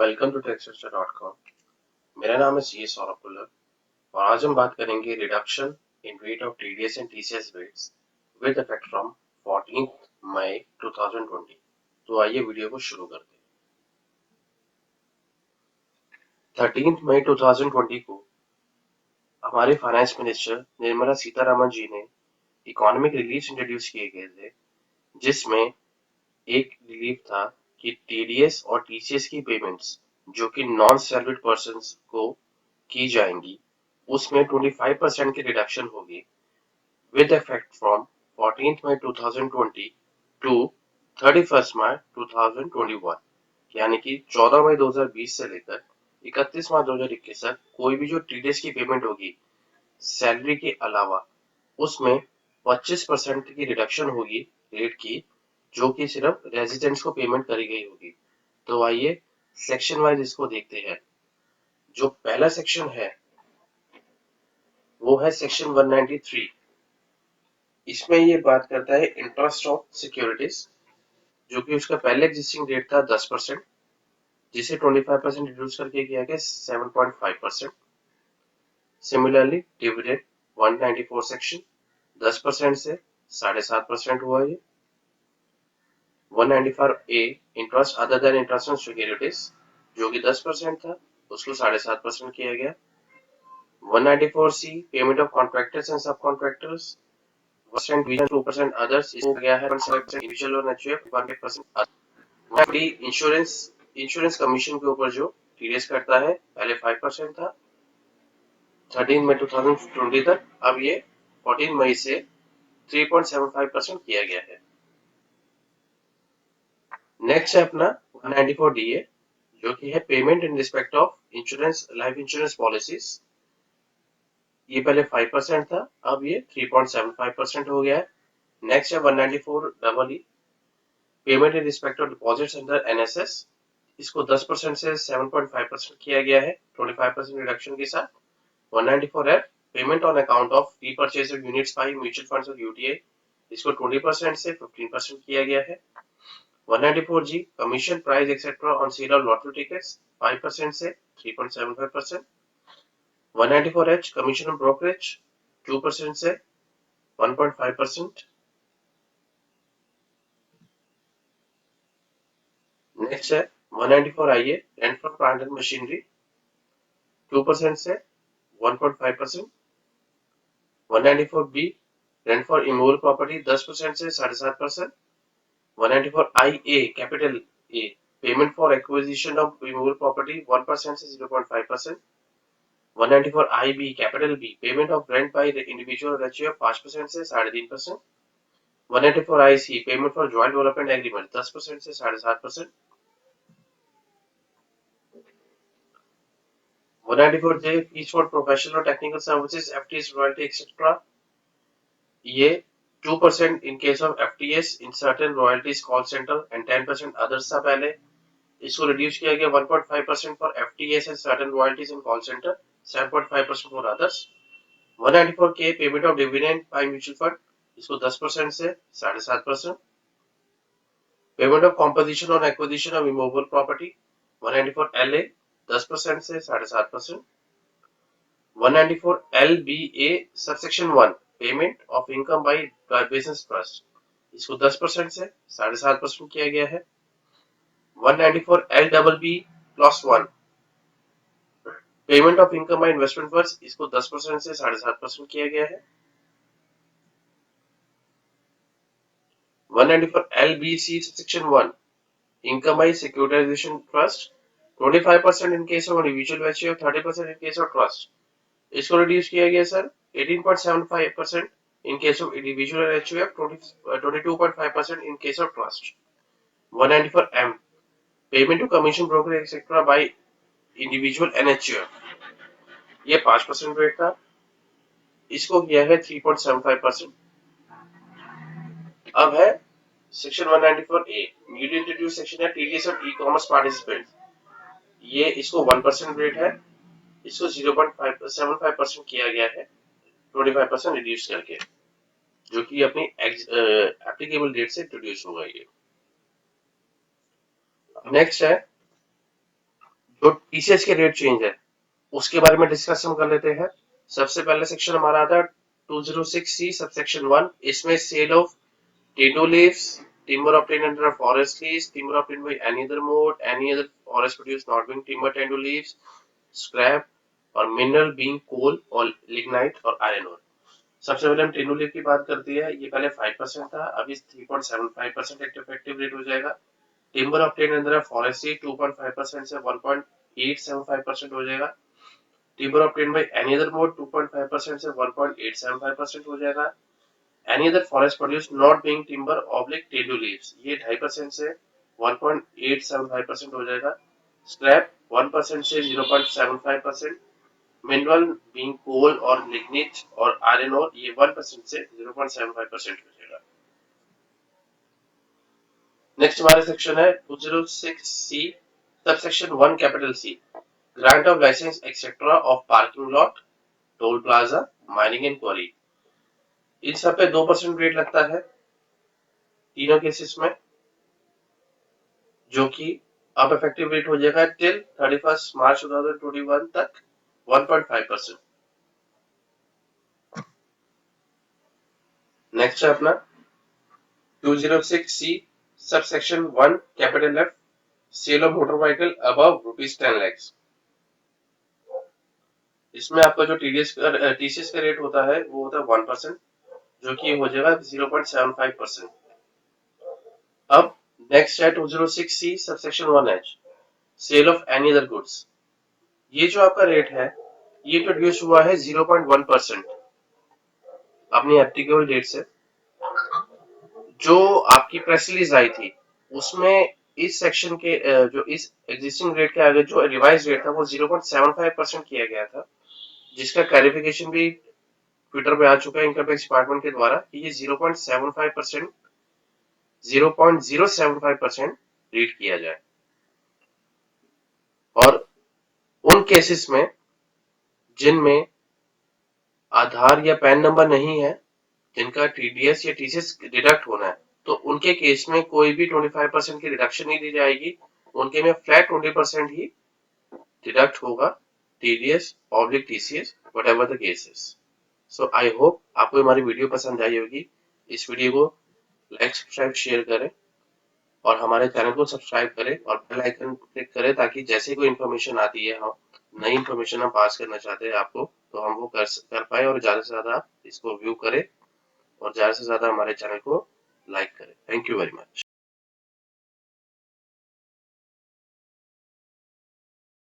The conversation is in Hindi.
Welcome to टेक्सचर.com। मेरा नाम है सी सौरभ पुल्लर और आज हम बात करेंगे reduction in rate of TDS and TCS rates with effect from 14 मई 2020। तो आइए वीडियो को शुरू करते हैं। 13 मई 2020 को हमारे फाइनेंस मिनिस्टर निर्मला सीतारमण जी ने इकोनॉमिक रिलीफ इंट्रोड्यूस किए गए थे, जिसमें एक रिलीफ था कि टीडीएस और टीसीएस की पेमेंट्स जो कि नॉन सैलरीड पर्संस को की जाएंगी उसमें 25% की रिडक्शन होगी विद इफेक्ट फ्रॉम 14 मई 2020 टू 31 मार्च 2021, यानी कि 14 मई 2020 से लेकर 31 मार्च 2021 तक कोई भी जो टीडीएस की पेमेंट होगी सैलरी के अलावा उसमें 25% की रिडक्शन होगी रेट की, जो कि सिर्फ रेजिडेंट्स को पेमेंट करी गई होगी। तो आइए सेक्शन वाइज इसको देखते हैं। जो पहला सेक्शन है वो है सेक्शन 193। इसमें ये बात करता है इंटरेस्ट ऑफ सिक्योरिटीज, जो कि उसका पहले एग्जिस्टिंग रेट था 10%, जिसे 25% रिड्यूस करके किया गया 7.5%। सिमिलरली डिविडेंड 194 सेक्शन 10% से 7.5% हुआ ये। 194 A interest other than interest on securities, जो कि 10% था, उसको 7.5% किया गया। 194 C payment of contractors and sub contractors 2% others, इसको गया है 1% इंडिविजुअल और एचयूएफ 1% इंश्योरेंस इंश्योरेंस कमीशन के ऊपर जो टीडीएस करता है पहले 5% था 13 मई 2020 तक, अब ये 14 मई से 3.75% किया गया है। नेक्स्ट है अपना 194 डीए, जो कि है payment in respect of insurance life insurance policies. ये पहले 5% था, अब ये 3.75% हो गया है। नेक्स्ट है 194 double E payment in respect of deposits under NSS, इसको 10% से 7.5% किया गया है 25% रिडक्शन के साथ। 194 F payment on account of repurchase of units by mutual funds और यूटीआई, इसको 20% से 15% किया गया है। 194 G commission price etcetera on sale of lottery tickets 5% से 3.75%। 194 एच कमीशन ऑन ब्रोकरेज 2% से 1.5%। नेक्स्ट है 194 IA rent for plant and machinery 2% से 1.5%। 194 B rent for immovable property 10% से 7.5%। 194 I A capital A payment for acquisition of immovable property 1% से 0.5%। 194 I B capital B payment of rent by the individual ratio 5% से 3.5%। 194 I C payment for joint development agreement 10% से 7.5%। 194 जे फीस फॉर प्रोफेशनल और technical services FTS royalty etcetera, ये 2% in case of FTS in certain royalties call center and 10% others था पहले, इसको रिड्यूस किया गया 1.5% for FTS and certain royalties in call center, 7.5% for others। 194 के payment of dividend by mutual fund, इसको 10% से 7.5%। Payment of composition on acquisition of immovable property 194 LA 10% से 7.5%। 194 LBA subsection 1 payment of income by business trust, इसको 10% से 7.5% किया गया है। 194 LBB plus 1 payment of income by investment funds, इसको 10% से 7.5% किया गया है। 194 LBC section 1 income by securitisation trust 25% in case of individual venture, 30% in case of trust, इसको रिड्यूस किया गया sir 18.75% in case of individual and HUF, 22.5% in case of trust। 194 M payment to commission broker etc by individual and HUF, ये 5% रेट था, इसको किया है 3.75%। अब है सेक्शन 194 ए न्यूली इंट्रोड्यूस सेक्शन है टीडीएस और ई कॉमर्स पार्टिसिपेंट, ये इसको 1% रेट है, इसको 0.75% किया गया है 25% रिड्यूस करके, जो कि अपनी एप्लीकेबल डेट से इंट्रोड्यूस होगा ये। नेक्स्ट है जो टीसीएस के रेट चेंज है उसके बारे में डिस्कशन कर लेते हैं। सबसे पहले सेक्शन हमारा आता है 206C सबसेक्शन 1। इसमें सेल ऑफ टेडो leaves, timber obtained under a forest lease, timber obtained by any other mode, any other forest produce not being timber tendo leaves, scrap और mineral being coal और lignite और iron ore। सबसे पहले हम टेनो लीव की बात करते हैं। ये पहले 5% था, अभी 3.75% इफेक्टिव रेट हो जाएगा। टिम्बर ऑब्टेन अंडर फॉरेस्ट्री 2.5% से 1.875% हो जाएगा। Timber obtain by any other mode 2.5% से 1.875% हो जाएगा। Any other forest produce not being timber oblique टेडो लीव्स ये 2.5% से 1.875% हो जाएगा। स्क्रैप 1% से 0.75%। मिनरल बीइंग कोल और लिग्निट और आयरन ओर ये 1% से 0.75% हो जाएगा। नेक्स्ट हमारा सेक्शन है 206C subsection 1 capital C grant of licence etcetera of parking lot, toll plaza, mining and quarry. इन सब पे 2% रेट लगता है तीनों केसेस में, जो कि अब इफेक्टिव रेट हो जाएगा टिल 31 मार्च 2021 तक 1.5%। नेक्स्ट है अपना 206C subsection 1 capital F sale of motor vehicle above ₹10 lakhs। इसमें आपका जो टीसीएस का रेट होता है वो होता है 1%, जो कि हो जाएगा 0.75%। अब नेक्स्ट है 206C subsection 1H sale of any other goods. ये जो आपका रेट है ये इंट्रोड्यूस हुआ है 0.1% अपनी एप्लीकेबल डेट से। जो आपकी प्रेस रिलीज आई थी उसमें इस सेक्शन के जो इस एग्जिस्टिंग रेट के आगे जो रिवाइज रेट था वो 0.75% किया गया था, जिसका क्लैरिफिकेशन भी ट्विटर पे आ चुका है इनकम टैक्स डिपार्टमेंट के द्वारा कि ये 0.75% 0.075% रीड किया जाए। और उन केसेस में जिनमें आधार या पैन नंबर नहीं है, जिनका टीडीएस या टीसीएस डिडक्ट होना है, तो उनके केस में कोई भी 25% की रिडक्शन नहीं दी जाएगी। उनके में फ्लैट 20% ही डिडक्ट होगा, TDS oblique TCS whatever the case is. So I hope आपको हमारी वीडियो पसंद आई होगी। इस वीडियो को लाइक सब्सक्राइब शेयर करें और हमारे चैनल को सब्सक्राइब करें और बेल आइकन क्लिक करें, ताकि जैसे कोई इन्फॉर्मेशन आती है, हम नई इन्फॉर्मेशन हम पास करना चाहते हैं आपको, तो हम वो कर पाए और ज्यादा से ज्यादा इसको व्यू करें और ज्यादा से ज्यादा हमारे चैनल को लाइक करें। Thank you very much.